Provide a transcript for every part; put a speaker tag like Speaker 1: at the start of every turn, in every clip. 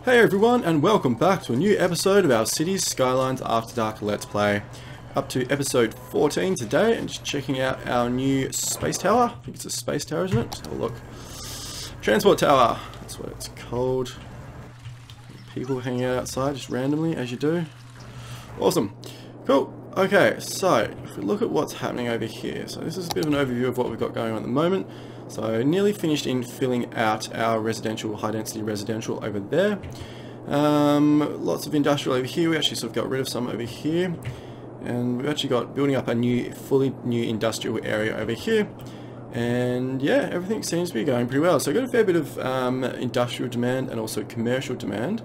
Speaker 1: Hey everyone, and welcome back to a new episode of our Cities Skylines After Dark Let's Play. Up to episode 14 today, and just checking out our new space tower. I think it's a space tower, isn't it? Just have a look. Transport tower, that's what it's called. People hanging out outside just randomly, as you do. Awesome. Cool. Okay, so if we look at what's happening over here. So this is a bit of an overview of what we've got going on at the moment. So nearly finished in filling out our residential, high density residential over there. Lots of industrial over here. We actually sort of got rid of some over here. And we've actually got building up a fully new industrial area over here. And yeah, everything seems to be going pretty well. So I've got a fair bit of industrial demand and also commercial demand.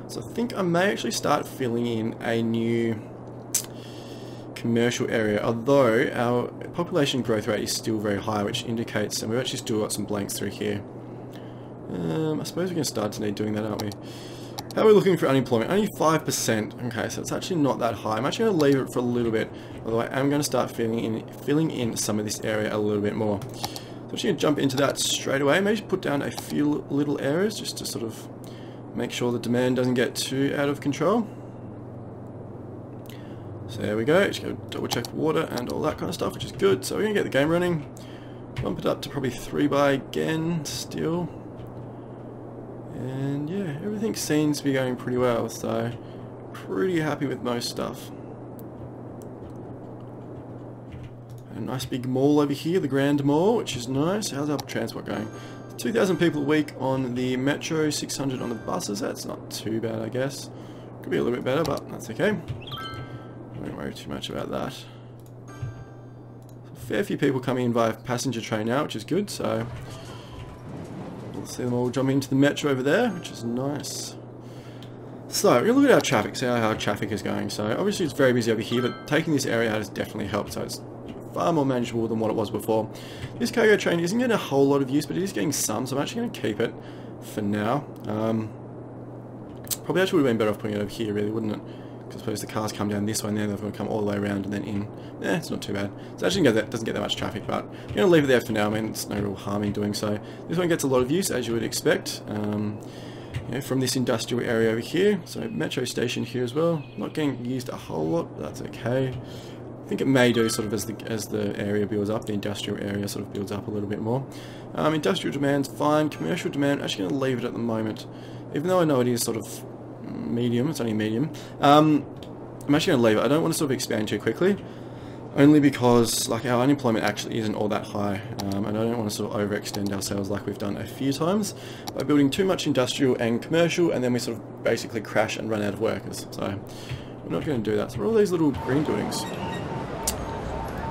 Speaker 1: So I think I may actually start filling in a new commercial area, although our population growth rate is still very high, which indicates, and we've actually still got some blanks through here. I suppose we're going to start to need doing that, aren't we? How are we looking for unemployment? Only 5%. Okay, so it's actually not that high. I'm actually going to leave it for a little bit, although I am going to start filling in some of this area a little bit more. So I'm just going to jump into that straight away. Maybe put down a few little areas just to sort of make sure the demand doesn't get too out of control. So there we go, just go double check water and all that kind of stuff, which is good. So we're going to get the game running. Bump it up to probably 3 by again, still. And yeah, everything seems to be going pretty well, so pretty happy with most stuff. A nice big mall over here, the Grand Mall, which is nice. How's our transport going? 2,000 people a week on the metro, 600 on the buses. That's not too bad, I guess. Could be a little bit better, but that's okay. Don't worry too much about that. A fair few people coming in via passenger train now, which is good, so we'll see them all jumping into the metro over there, which is nice. So, we're going to look at our traffic, see how our traffic is going. So, obviously it's very busy over here, but taking this area out has definitely helped, so it's far more manageable than what it was before. This cargo train isn't getting a whole lot of use, but it is getting some, so I'm actually going to keep it for now. Probably actually would have been better off putting it over here, really, wouldn't it? I suppose the cars come down this way and then they're going to come all the way around and then in. It's not too bad. So actually doesn't get that much traffic, but I'm going to leave it there for now. I mean, it's no real harm in doing so. This one gets a lot of use, as you would expect, from this industrial area over here. So metro station here as well. Not getting used a whole lot, but that's okay. I think it may do sort of as the area builds up, the industrial area sort of builds up a little bit more. Industrial demand's fine. Commercial demand, actually going to leave it at the moment, even though I know it is sort of medium, it's only medium. I'm actually going to leave it. I don't want to sort of expand too quickly, only because like our unemployment actually isn't all that high, and I don't want to sort of overextend ourselves like we've done a few times by building too much industrial and commercial, and then we sort of basically crash and run out of workers. So we're not going to do that. So we're all these little green buildings.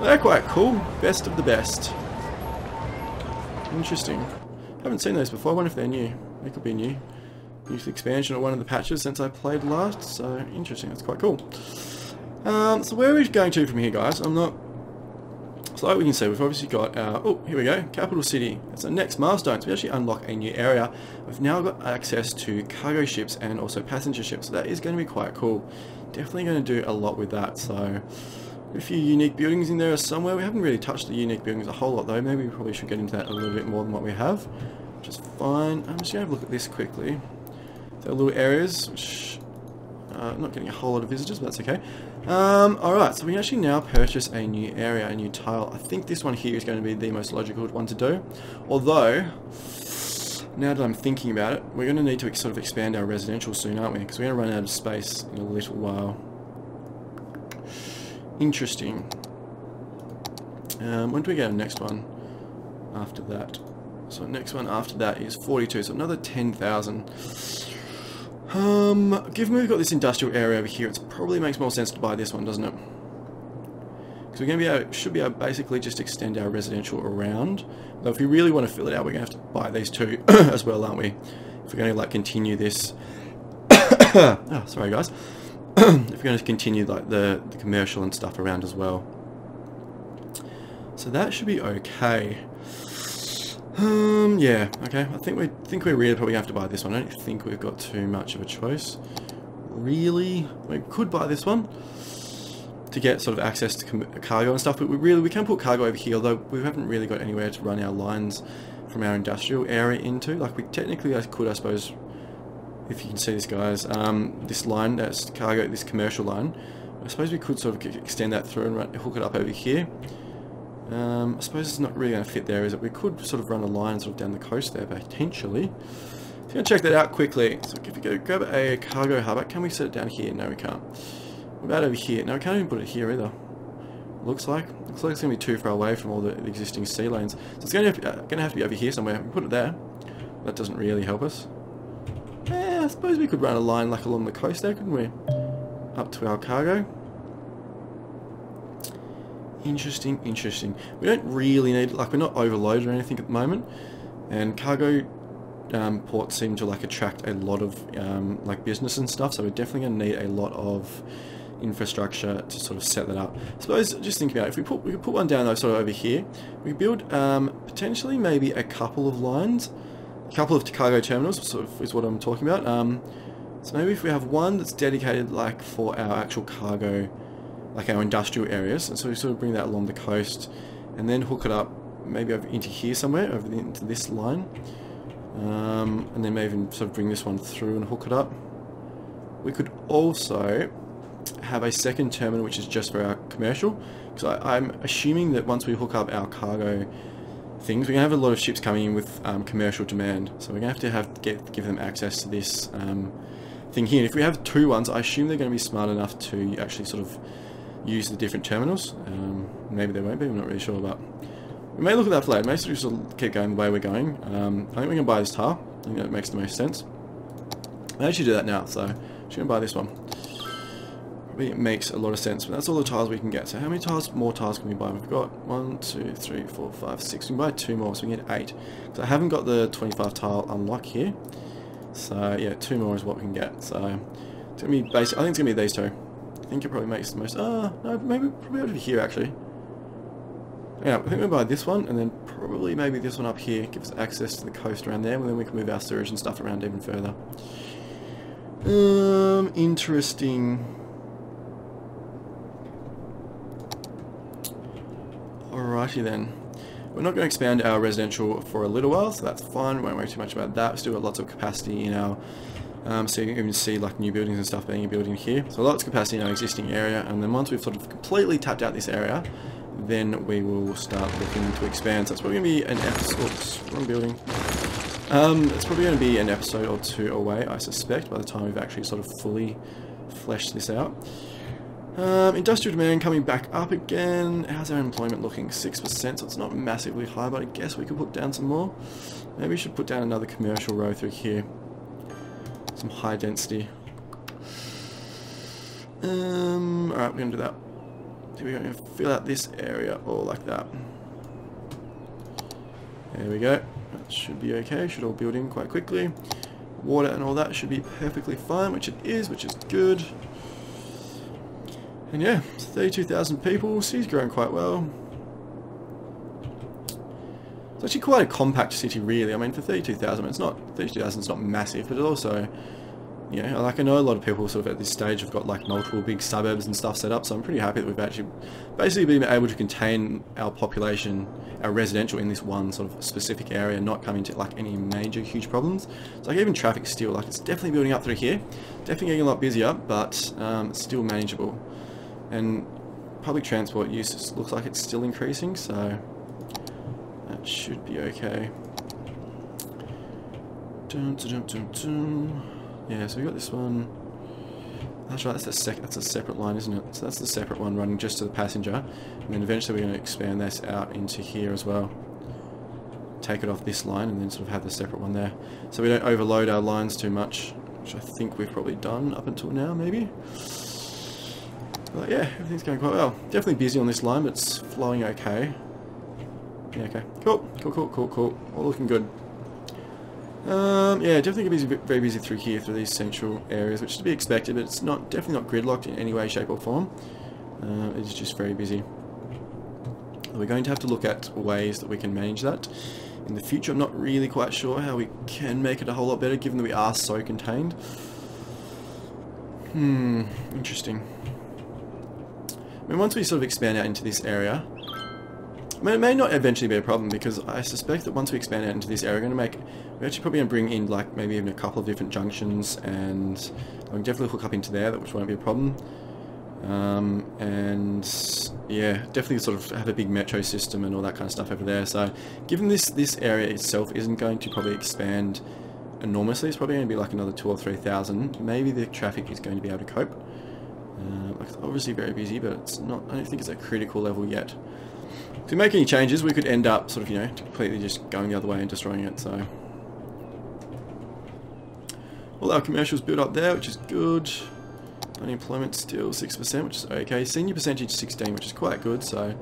Speaker 1: They're quite cool. Best of the best. Interesting. Haven't seen those before. I wonder if they're new. They could be new. Youth expansion or one of the patches since I played last, so interesting, that's quite cool. So where are we going to from here, guys? So like we can see, we've obviously got our, oh, here we go, capital city. It's the next milestone, so we actually unlock a new area. We've now got access to cargo ships and also passenger ships, so that is going to be quite cool. Definitely going to do a lot with that, so a few unique buildings in there somewhere. We haven't really touched the unique buildings a whole lot though. Maybe we probably should get into that a little bit more than what we have, which is fine. I'm just going to have a look at this quickly. So little areas, which not getting a whole lot of visitors, but that's okay. Alright, so we can actually now purchase a new area, a new tile. I think this one here is going to be the most logical one to do. Although, now that I'm thinking about it, we're going to need to sort of expand our residential soon, aren't we? Because we're going to run out of space in a little while. Interesting. When do we get our next one after that? So next one after that is 42, so another 10,000. Given we've got this industrial area over here, it probably makes more sense to buy this one, doesn't it? Because we're going to should be able to basically just extend our residential around. Though if we really want to fill it out, we're going to have to buy these two as well, aren't we? If we're going to like continue this. Oh, sorry guys. If we're going to continue like the commercial and stuff around as well. So that should be okay. Yeah, okay. I think we really probably have to buy this one. I don't think we've got too much of a choice. Really, we could buy this one to get sort of access to cargo and stuff, but we can put cargo over here, although we haven't really got anywhere to run our lines from our industrial area into. Like we technically could, I suppose, if you can see this, guys, this line, that's cargo, this commercial line, I suppose we could sort of extend that through and hook it up over here. I suppose it's not really going to fit there, is it? We could sort of run a line sort of down the coast there, potentially. So I'm going to check that out quickly. So if you go grab a cargo harbor, can we set it down here? No, we can't. What about over here? No, we can't even put it here either. Looks like it's going to be too far away from all the existing sea lanes. So it's going to have to be over here somewhere. We can put it there. That doesn't really help us. I suppose we could run a line like along the coast there, couldn't we? Up to our cargo. Interesting, interesting. We don't really need, like, we're not overloaded or anything at the moment, and cargo ports seem to like attract a lot of like business and stuff, so we're definitely going to need a lot of infrastructure to sort of set that up. I suppose, just think about it, if we could put one down though, sort of over here, we build potentially maybe a couple of lines, a couple of cargo terminals, sort of is what I'm talking about. So maybe if we have one that's dedicated like for our actual cargo, like our industrial areas, and so we sort of bring that along the coast, and then hook it up maybe over into here somewhere, into this line, and then maybe even sort of bring this one through and hook it up. We could also have a second terminal which is just for our commercial, because I'm assuming that once we hook up our cargo things, we're going to have a lot of ships coming in with commercial demand, so we're going to have to give them access to this thing here. And if we have two ones, I assume they're going to be smart enough to actually sort of use the different terminals. Maybe they won't be, I'm not really sure, but we may look at that for later. Maybe just sort of keep going the way we're going. I think we're going to buy this tar. I think that makes the most sense. I actually do that now, so I'm just going to buy this one. It makes a lot of sense, but that's all the tiles we can get. So how many more tiles can we buy? We've got 1, 2, 3, 4, 5, 6. We can buy 2 more, so we can get 8. So I haven't got the 25 tile unlock here. So yeah, 2 more is what we can get. So it's going to be basic. I think it's going to be these two. I think it probably makes the most. No, maybe probably over here actually. Yeah, I think we'll buy this one, and then probably maybe this one up here gives us access to the coast around there, and then we can move our sewage and stuff around even further. Interesting. Alrighty then. We're not going to expand our residential for a little while, so that's fine. We won't worry too much about that. We've still got lots of capacity in our so you can even see like new buildings and stuff being built in here. So lots of capacity in our existing area, and then once we've sort of completely tapped out this area, then we will start looking to expand. So it's probably going to be an episode. Oops, wrong building. It's probably going to be an episode or 2 away, I suspect, by the time we've actually sort of fully fleshed this out. Industrial demand coming back up again. How's our employment looking? 6%, so it's not massively high, but I guess we could put down some more. Maybe we should put down another commercial row through here. Some high density. Alright, we're going to do that. So we're going to fill out this area all like that. There we go. That should be okay. Should all build in quite quickly. Water and all that should be perfectly fine, which it is, which is good. And yeah, 32,000 people. City's growing quite well. It's actually quite a compact city, really. I mean, for 32,000, it's not 32,000. It's not massive, but it also, you know, like I know a lot of people sort of at this stage have got like multiple big suburbs and stuff set up. So I'm pretty happy that we've actually basically been able to contain our population, our residential, in this one sort of specific area, not coming to like any major huge problems. So like even traffic still, like it's definitely building up through here, definitely getting a lot busier, but still manageable. And public transport use looks like it's still increasing, so that should be okay. Dun, dun, dun, dun, dun. Yeah, so we got this one. That's right, that's a separate line, isn't it? So that's the separate one running just to the passenger, and then eventually we're going to expand this out into here as well. Take it off this line and then sort of have the separate one there, so we don't overload our lines too much, which I think we've probably done up until now, maybe. But yeah, everything's going quite well. Definitely busy on this line, but it's flowing okay. Yeah, okay. Cool. All looking good. Yeah, definitely busy, very busy through here, through these central areas, which is to be expected, but it's definitely not gridlocked in any way, shape or form. It's just very busy. We're going to have to look at ways that we can manage that in the future. I'm not really quite sure how we can make it a whole lot better, given that we are so contained. Interesting. I mean, once we sort of expand out into this area, I mean, it may not eventually be a problem, because I suspect that once we expand out into this area, we're actually probably going to bring in like maybe even a couple of different junctions, and I can definitely hook up into there, which won't be a problem. And yeah, definitely sort of have a big metro system and all that kind of stuff over there. So given this area itself isn't going to probably expand enormously, it's probably going to be like another 2,000 or 3,000. Maybe the traffic is going to be able to cope. It's obviously very busy, but it's not. I don't think it's at critical level yet. If we make any changes, we could end up sort of, you know, completely just going the other way and destroying it. So all our commercials built up there, which is good. Unemployment still 6%, which is okay. Senior percentage 16, which is quite good, so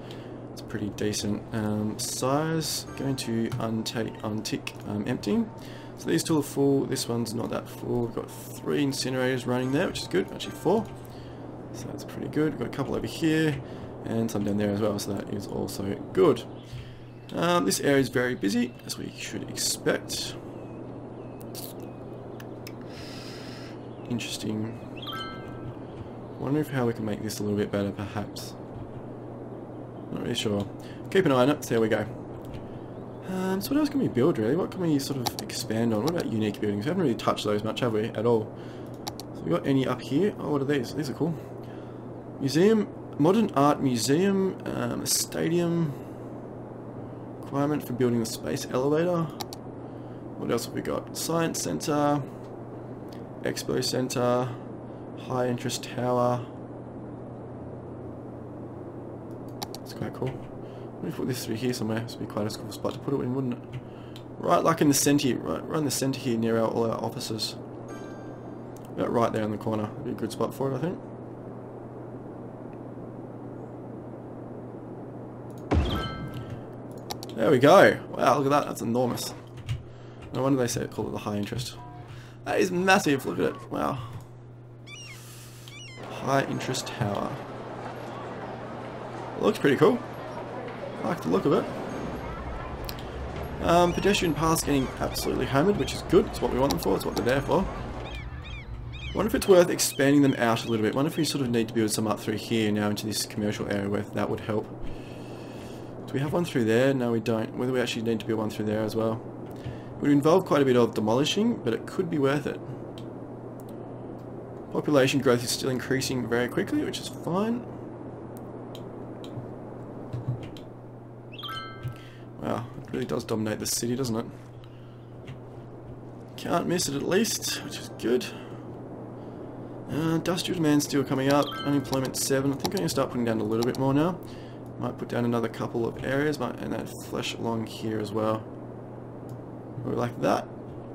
Speaker 1: it's pretty decent. Size going to untick emptying. So these two are full. This one's not that full. We've got 3 incinerators running there, which is good. Actually 4. So that's pretty good. We've got a couple over here and some down there as well, so that is also good. This area is very busy, as we should expect. Interesting. Wonder if how we can make this a little bit better, perhaps. Not really sure. Keep an eye on it, see how we go. So what else can we build, really? What can we sort of expand on? What about unique buildings? We haven't really touched those much, have we, at all? So we got any up here? Oh, what are these? These are cool. Museum, modern art museum, a stadium, requirement for building the space elevator. What else have we got? Science center, expo center, high interest tower. It's quite cool. Let me put this through here somewhere. This would be quite a cool spot to put it in, wouldn't it? Right, like in the centre, right in the centre here, near all our offices. About right there in the corner. Would be a good spot for it, I think. There we go. Wow, look at that. That's enormous. No wonder they call it the high interest. That is massive. Look at it. Wow. High interest tower. It looks pretty cool. I like the look of it. Pedestrian paths getting absolutely hammered, which is good. It's what we want them for. It's what they're there for. I wonder if it's worth expanding them out a little bit. I wonder if we sort of need to build some up through here now into this commercial area where that would help. Do we have one through there? No, we don't. Whether we actually need to build one through there as well. It would involve quite a bit of demolishing, but it could be worth it. Population growth is still increasing very quickly, which is fine. Wow, it really does dominate the city, doesn't it? Can't miss it at least, which is good. Industrial demand still coming up. Unemployment 7. I think I'm going to start putting down a little bit more now. Might put down another couple of areas, and then flesh along here as well. Or like that.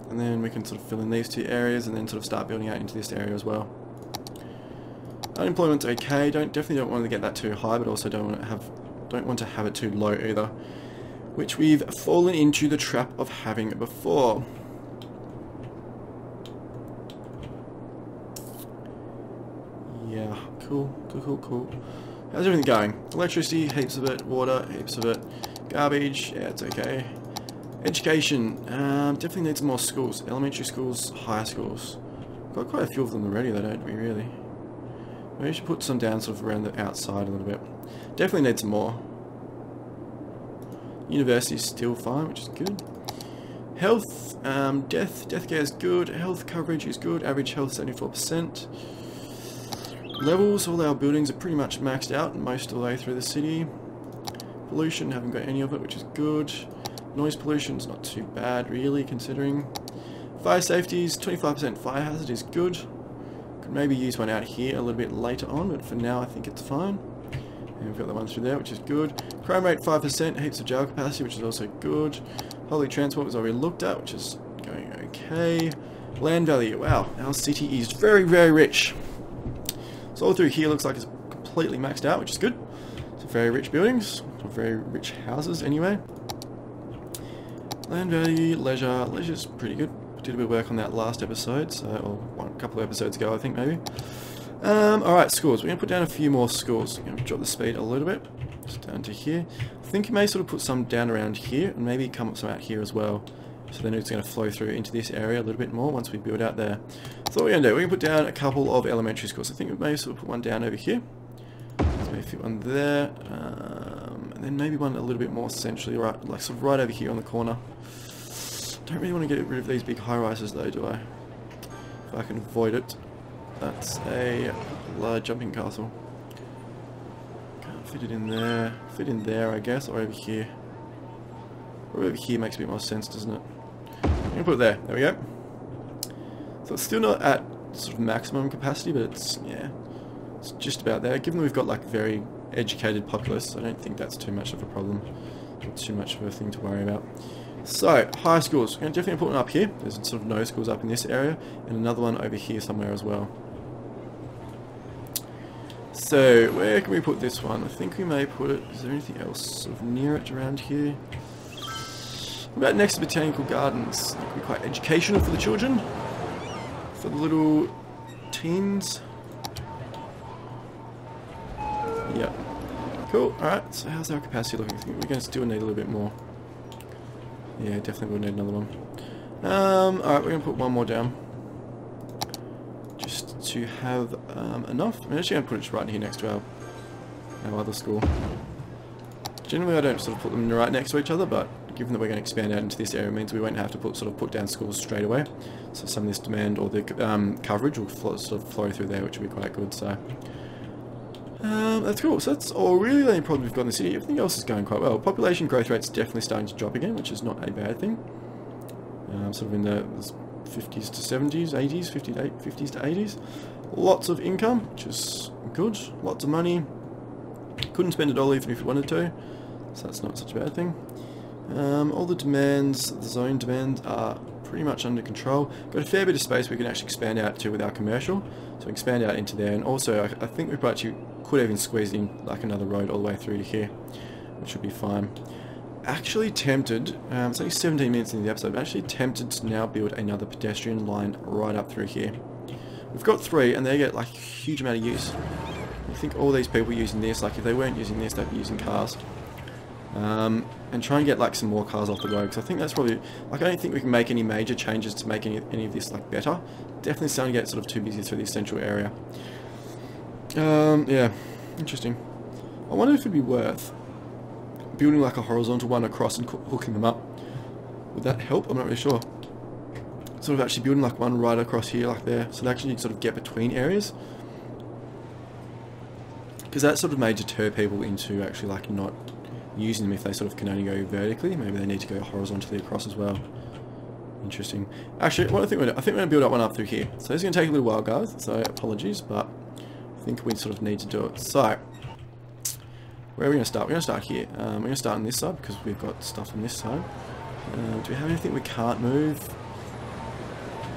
Speaker 1: And then we can sort of fill in these 2 areas and then sort of start building out into this area as well. Unemployment's okay. Definitely don't want to get that too high, but also don't want to have it too low either. Which we've fallen into the trap of having before. Yeah, cool. How's everything going? Electricity, heaps of it. Water, heaps of it. Garbage, yeah, it's okay. Education, definitely need some more schools. Elementary schools, higher schools. Got quite a few of them already though, don't we, really? Maybe we should put some down sort of around the outside a little bit. Definitely need some more. University is still fine, which is good. Health, death care is good. Health coverage is good. Average health 74%. Levels, all our buildings are pretty much maxed out most of the way through the city. Pollution, haven't got any of it, which is good. Noise pollution's not too bad, really, considering. Fire safety is 25% fire hazard is good. Could maybe use one out here a little bit later on, but for now I think it's fine. And we've got the one through there, which is good. Crime rate 5%, heaps of jail capacity, which is also good. Public transport was already looked at, which is going okay. Land value, wow, our city is very, very rich. So all through here looks like it's completely maxed out, which is good. Some very rich buildings, or very rich houses anyway. Land value, leisure's pretty good. Did a bit of work on that last episode, or a couple of episodes ago I think maybe. Alright, schools. We're going to put down a few more schools. We're going to drop the speed a little bit, just down to here. I think you may sort of put some down around here, and maybe come up some out here as well. So then it's going to flow through into this area a little bit more once we build out there. So what we're going to do, we're going to put down a couple of elementary schools. I think we may sort of put one down over here. So maybe fit one there. And and then maybe one a little bit more centrally, right, like sort of right over here on the corner. Don't really want to get rid of these big high-rises though, do I? If I can avoid it. That's a large jumping castle. Can't fit it in there. Fit in there, I guess, or over here. Or over here makes a bit more sense, doesn't it? I'm gonna put it there. There we go. So it's still not at sort of maximum capacity, but it's, yeah, it's just about there. Given that we've got like very educated populace, I don't think that's too much of a problem. Not too much of a thing to worry about. So, high schools. We're going to definitely put one up here. There's sort of no schools up in this area, and another one over here somewhere as well. So, where can we put this one? I think we may put it... Is there anything else sort of near it around here? What about next to Botanical Gardens? That could be quite educational for the children. For the little teens. Yeah. Cool. Alright, so how's our capacity looking? I think we're going to still need a little bit more. Yeah, definitely would need another one. Alright, we're going to put one more down. Just to have enough. I'm actually going to put it right here next to our other school. Generally I don't sort of put them right next to each other, but given that we're going to expand out into this area, it means we won't have to put down schools straight away. So some of this demand or the coverage will sort of flow through there, which will be quite good. So that's cool. So that's all really the only problem we've got in the city. Everything else is going quite well. Population growth rate's definitely starting to drop again, which is not a bad thing. Sort of in the 50s to 70s, 80s, 50s to 80s. Lots of income, which is good. Lots of money. Couldn't spend a dollar even if you wanted to, so that's not such a bad thing. All the demands, the zone demands, are pretty much under control. Got a fair bit of space we can actually expand out to with our commercial, so expand out into there. And also, I think we actually could even squeeze in like another road all the way through to here, which would be fine. Actually tempted, it's only 17 minutes into the episode, but actually tempted to now build another pedestrian line right up through here. We've got 3, and they get like a huge amount of use. I think all these people using this, like if they weren't using this, they'd be using cars. And try and get like some more cars off the road, because I think that's probably, like I don't think we can make any major changes to make any of this like better. Definitely starting to get sort of too busy through the central area. Yeah, interesting. I wonder if it'd be worth building like a horizontal one across and hooking them up. Would that help? I'm not really sure. Sort of actually building like one right across here like there, so they actually sort of get between areas. Because that sort of may deter people into actually like not using them if they sort of can only go vertically. Maybe they need to go horizontally across as well. Interesting. Actually, what I think we're going to build up one up through here. So this is going to take a little while, guys, so apologies, but I think we sort of need to do it. So, where are we going to start? We're going to start here. We're going to start on this side because we've got stuff on this side. Do we have anything we can't move?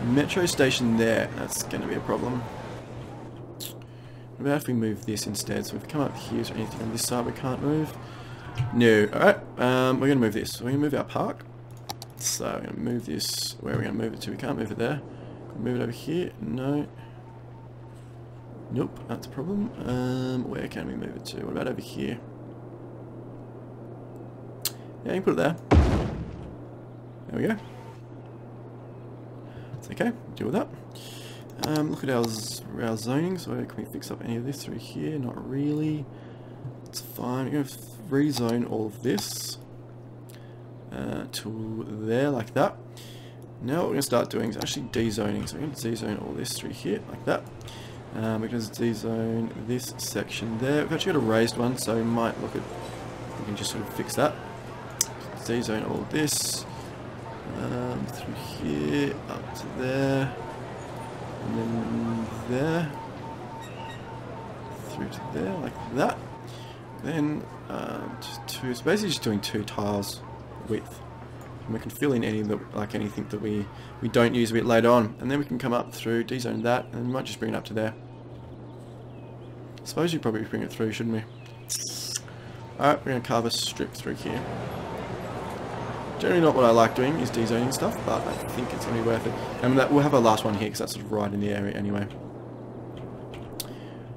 Speaker 1: Metro station there. That's going to be a problem. What about if we move this instead? So if we come up here, is there anything on this side we can't move? No. Alright, we're going to move this. So we're going to move our park. So we're going to move this. Where are we going to move it to? We can't move it there. Move it over here. No. Nope, that's a problem. Where can we move it to? What about over here? Yeah, you can put it there. There we go. It's okay, deal with that. Look at our zoning. So can we fix up any of this through here? Not really. It's fine. We're going to rezone all of this to there, like that. Now what we're going to start doing is actually dezoning. So we're going to dezone all this through here, like that. We're going to dezone this section there. We've actually got a raised one, so we might look at... We can just sort of fix that. Dezone all this. Through here, up to there. And then there. Through to there, like that. Then, it's basically just doing 2 tiles width. And we can fill in any that, like anything that we don't use a bit later on. And then we can come up through, dezone that, and we might just bring it up to there. I suppose you probably bring it through, shouldn't we? Alright, we're going to carve a strip through here. Generally not what I like doing is dezoning stuff, but I think it's going to be worth it. And we'll have our last one here, because that's sort of right in the area anyway.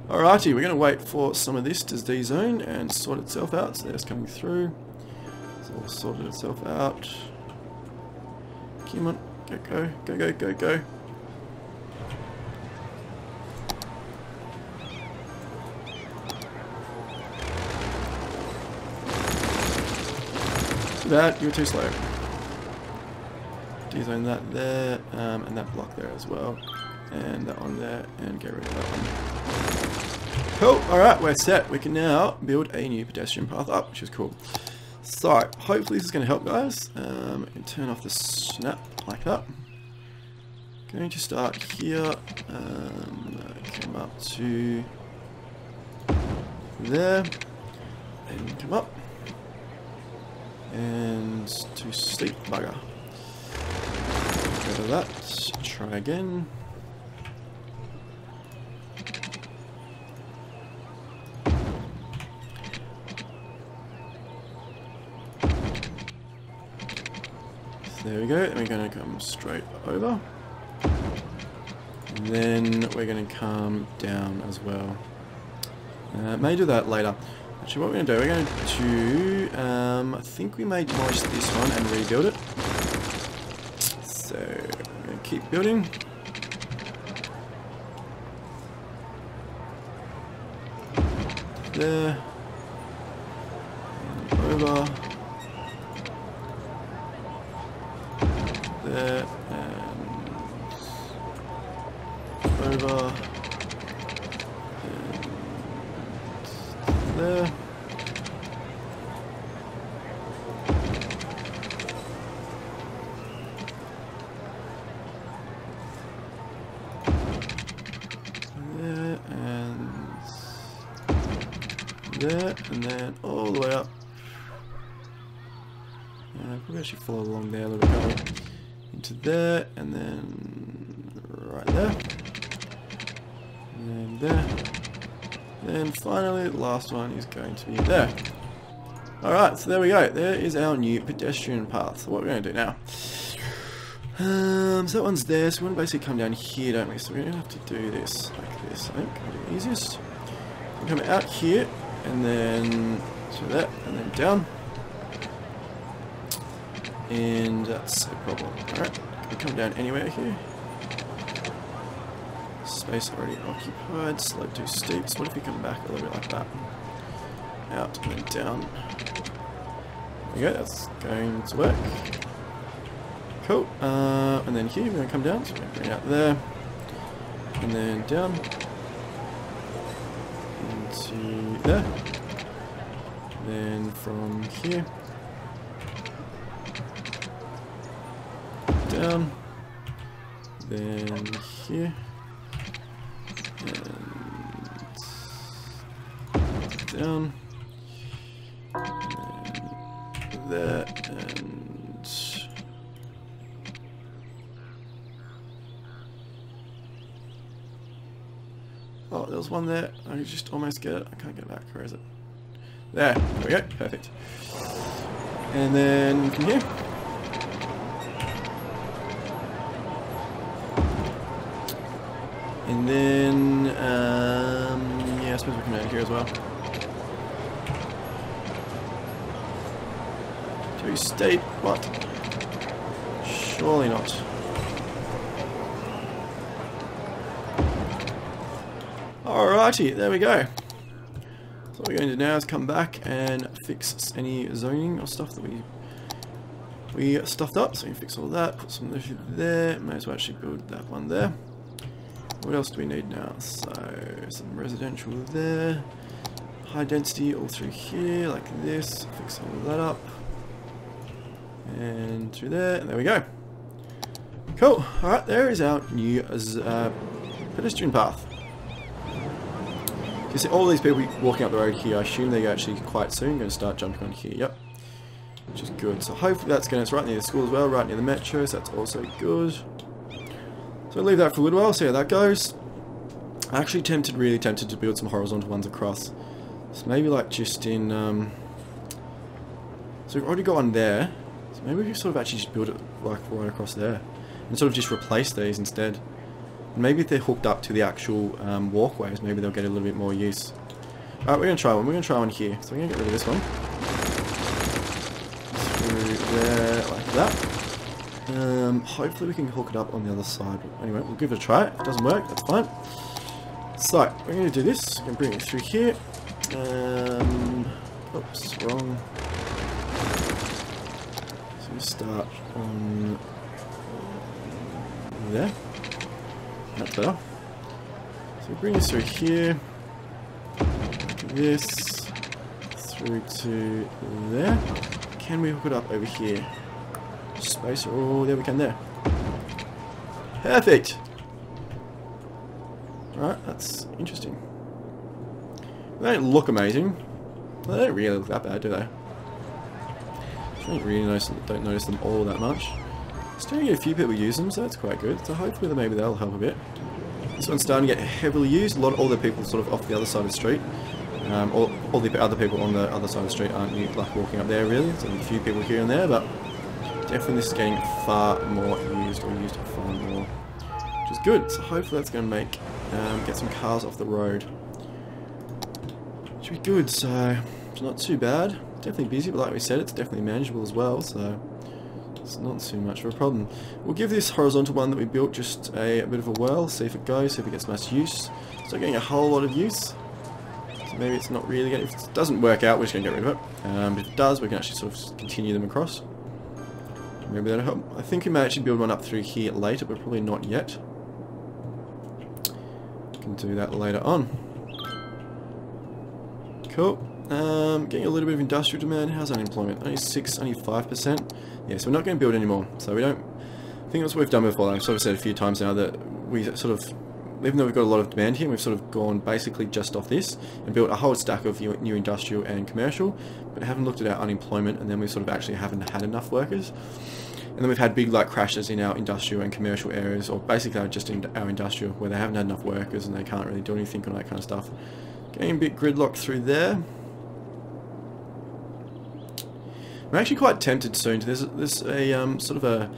Speaker 1: Alrighty, we're going to wait for some of this to dezone and sort itself out. So that's coming through. It's all sorted itself out. Come on, go, go, go, go, go. too bad, you were too slow. Dezone that there, and that block there as well. And that one there, and get rid of that one. Cool, alright, we're set. We can now build a new pedestrian path up, which is cool. So, hopefully this is going to help, guys. We can turn off the snap like that. Going to start here, come up to there, and come up, and too steep, bugger. Go to that, try again. There we go, and we're going to come straight over. And then we're going to come down as well. May do that later. Actually, what we're going to do, we're going to I think we may demolish this one and rebuild it. So, I'm going to keep building. There. And over. There. And over. There. There, and then all the way up. Probably actually follow along there a little bit going into there, and then right there, and then there. Then finally, the last one is going to be there. Alright, so there we go. There is our new pedestrian path. So what we're going to do now. So that one's there, so we want to basically come down here, don't we? So we're going to have to do this like this, I think. That'll be the easiest. We'll come out here, and then to that, and then down. And that's a problem. Alright, can we come down anywhere here? Space already occupied, slope too steep, so what if we come back a little bit like that? Out and then down. There we go, that's going to work. Cool, and then here we're going to come down, so we're going to bring it out there. And then down. Into there. Then from here. Down. Then here. And down. And there. And oh, there was one there. I just almost get it. I can't get it back. Where is it? There. There we go. Perfect. And then from here. And then, yeah, I suppose we can come out here as well. Too steep. What? Surely not. Alrighty, there we go. So what we're going to do now is come back and fix any zoning or stuff that we stuffed up. So we can fix all that, put some there. May as well actually build that one there. What else do we need now? So some residential there. High density all through here, like this. Fix all of that up. And through there, and there we go. Cool. Alright, there is our new pedestrian path. You see all these people walking up the road here, I assume they're actually quite soon going to start jumping on here, yep. Which is good. So hopefully that's going to, it's right near the school as well, right near the metro, so that's also good. So I'll leave that for a little while, see how that goes. I'm actually really tempted to build some horizontal ones across. So maybe like just in, so we've already got one there. So maybe we can sort of actually just build it like right across there. And sort of just replace these instead. And maybe if they're hooked up to the actual walkways, maybe they'll get a little bit more use. Alright, we're going to try one. We're going to try one here. So we're going to get rid of this one. Through there, like that. Hopefully we can hook it up on the other side. Anyway, we'll give it a try. If it doesn't work, that's fine. So, we're going to do this. We're going to bring it through here. Oops, wrong. Just start on there. That's better. So we bring this through here. This through to there. Can we hook it up over here? Space. Oh, there we can there. Perfect. Alright, that's interesting. They don't look amazing. Well, they don't really look that bad, do they? I don't really notice them all that much. Starting to get a few people use them, so that's quite good. So hopefully maybe that'll help a bit. This one's starting to get heavily used. All the people sort of off the other side of the street. All the other people on the other side of the street aren't like walking up there really. So a few people here and there, but definitely this is getting far more used, or used far more, which is good. So hopefully that's going to make get some cars off the road. Should be good. So it's not too bad. Definitely busy, but like we said, it's definitely manageable as well. So it's not too much of a problem. We'll give this horizontal one that we built just a bit of a whirl, see if it goes, see if it gets much use. It's not getting a whole lot of use. So maybe it's not really getting. If it doesn't work out, we're just going to get rid of it. But if it does, we can actually sort of continue them across. Maybe that'll help. I think we may actually build one up through here later, but probably not yet. We can do that later on. Cool. Getting a little bit of industrial demand. How's unemployment? Only 5%. Yeah, so we're not going to build anymore. So we don't. I think that's what we've done before. I've sort of said a few times now that we sort of, even though we've got a lot of demand here, we've sort of gone basically just off this and built a whole stack of new industrial and commercial, but haven't looked at our unemployment, and then we sort of actually haven't had enough workers. And then we've had big like crashes in our industrial and commercial areas, or basically just in our industrial, where they haven't had enough workers and they can't really do anything on that kind of stuff. Getting a bit gridlocked through there. I'm actually quite tempted soon. There's a sort of a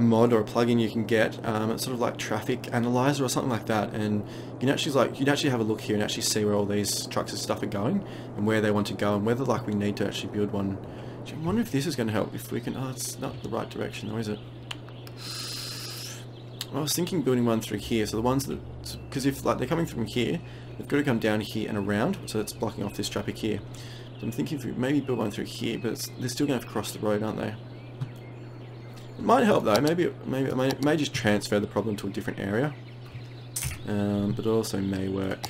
Speaker 1: mod or a plugin you can get. It's sort of like traffic analyzer or something like that, and you can actually have a look here and actually see where all these trucks and stuff are going and where they want to go, and whether like we need to actually build one. I wonder if this is going to help. If we can, oh, it's not the right direction, though, is it? I was thinking building one through here. So the ones that, because if like they're coming from here, they've got to come down here and around, so it's blocking off this traffic here. So I'm thinking if we maybe build one through here, but they're still going to have to cross the road, aren't they? It might help though. Maybe I may just transfer the problem to a different area, but it also may work.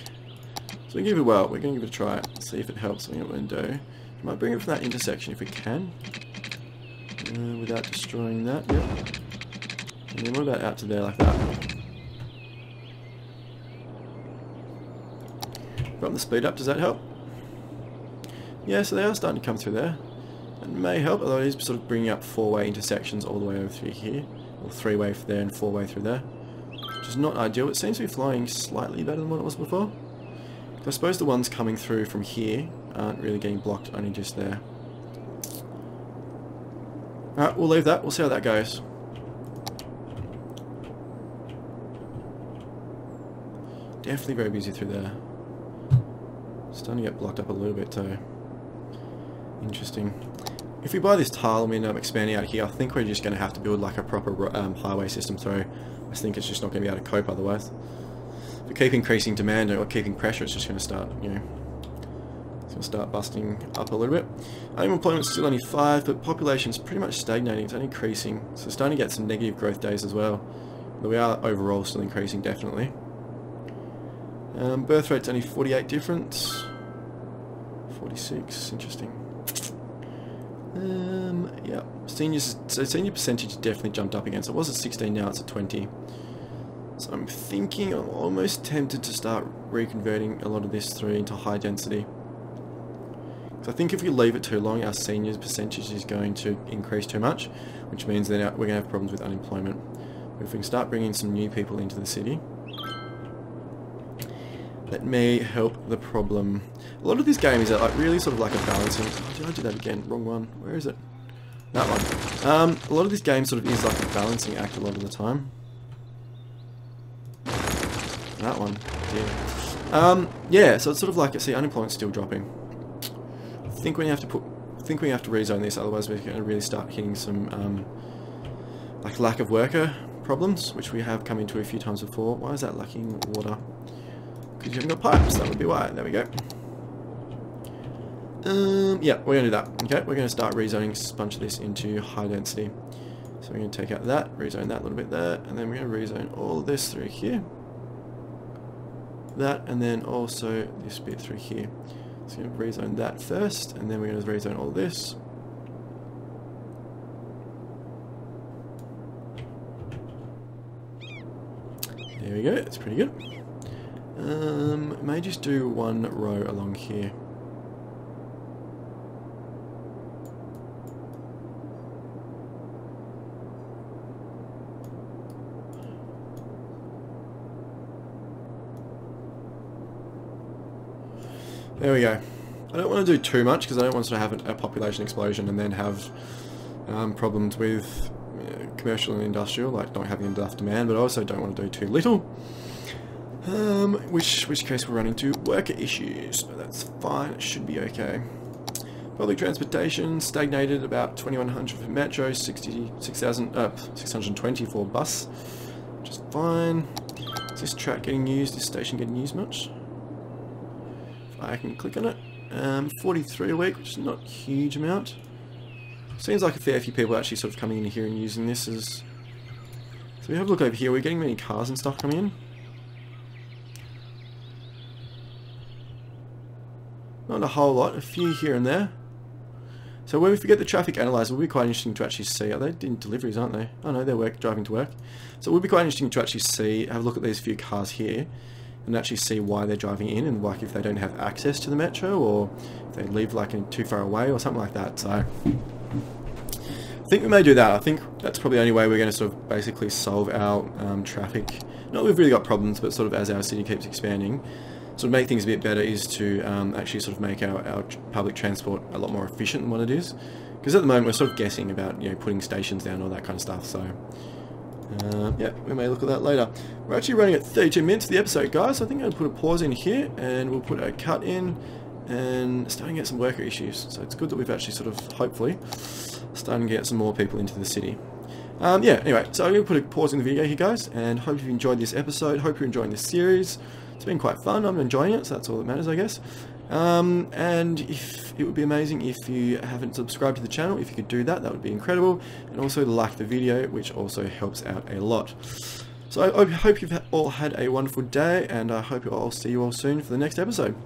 Speaker 1: So we give it we're going to give it a try. See if it helps. What we're going to do. We might bring it from that intersection if we can, without destroying that. Yep. And then what about out to there like that? Brought the speed up. Does that help? Yeah, so they are starting to come through there. It may help, although it is sort of bringing up four-way intersections all the way over through here, or three-way there and four-way through there, which is not ideal. It seems to be flying slightly better than what it was before. I suppose the ones coming through from here aren't really getting blocked, only just there. Alright, we'll leave that. We'll see how that goes. Definitely very busy through there. Starting to get blocked up a little bit too. Interesting. If we buy this tile and we end up expanding out here, I think we're just going to have to build like a proper highway system through. I think it's just not going to be able to cope otherwise. If we keep increasing demand or keeping pressure, it's just going to start, you know, it's going to start busting up a little bit. Unemployment's still only 5, but population's pretty much stagnating. It's only increasing, so starting to get some negative growth days as well. But we are overall still increasing, definitely. Birth rate's only 48 difference. 46, interesting. Yeah, senior percentage definitely jumped up again. So it was at 16, now it's at 20. So I'm thinking, I'm almost tempted to start reconverting a lot of this through into high density. So I think if we leave it too long, our seniors percentage is going to increase too much, which means then we're going to have problems with unemployment. But if we can start bringing some new people into the city, that may help the problem. A lot of this game is like really sort of like a balancing. Oh, did I do that again? Wrong one. Where is it? That one. A lot of this game sort of is like a balancing act a lot of the time. That one. Yeah. Yeah. So it's sort of like, see, unemployment's still dropping. I think we have to rezone this, otherwise we're going to really start hitting some like lack of worker problems, which we have come into a few times before. Why is that lacking water? Because you haven't got pipes, that would be why. There we go. Yeah, we're going to do that. Okay, we're going to start rezoning a bunch of this into high density. So we're going to take out that, rezone that a little bit there, and then we're going to rezone all of this through here. That, and then also this bit through here. So we're going to rezone that first, and then we're going to rezone all this. There we go, it's pretty good. May just do one row along here. There we go. I don't want to do too much because I don't want to have a population explosion and then have problems with commercial and industrial, like not having enough demand, but I also don't want to do too little. Which case we'll run into worker issues, but that's fine, it should be okay. Public transportation stagnated about 2100 for metro, 620 for bus, which is fine. Is this track getting used, this station getting used much? If I can click on it. 43 a week, which is not a huge amount. Seems like a fair few people actually sort of coming in here and using this as... So we have a look over here, we're getting many cars and stuff coming in. Not a whole lot, a few here and there. So when we forget the traffic analyzer, it will be quite interesting to actually see. Are they doing deliveries, aren't they? Oh no, they're driving to work. So it will be quite interesting to actually see, have a look at these few cars here, and actually see why they're driving in, and like if they don't have access to the metro, or if they live like too far away or something like that. So I think we may do that. I think that's probably the only way we're going to sort of basically solve our traffic. Not that we've really got problems, but sort of as our city keeps expanding, sort of make things a bit better is to actually sort of make our public transport a lot more efficient than what it is. Because at the moment we're sort of guessing about, you know, putting stations down, all that kind of stuff. So yeah, we may look at that later. We're actually running at 32 minutes for the episode, guys. So I think I'm going to put a pause in here, and we'll put a cut in, and starting to get some worker issues. So it's good that we've actually sort of, hopefully, starting to get some more people into the city. Yeah, anyway, so I'm going to put a pause in the video here, guys, and hope you've enjoyed this episode. Hope you're enjoying this series. It's been quite fun. I'm enjoying it, so that's all that matters, I guess. And if it would be amazing if you haven't subscribed to the channel, if you could do that, that would be incredible. And also like the video, which also helps out a lot. So I hope you've all had a wonderful day, and I hope I'll see you all soon for the next episode.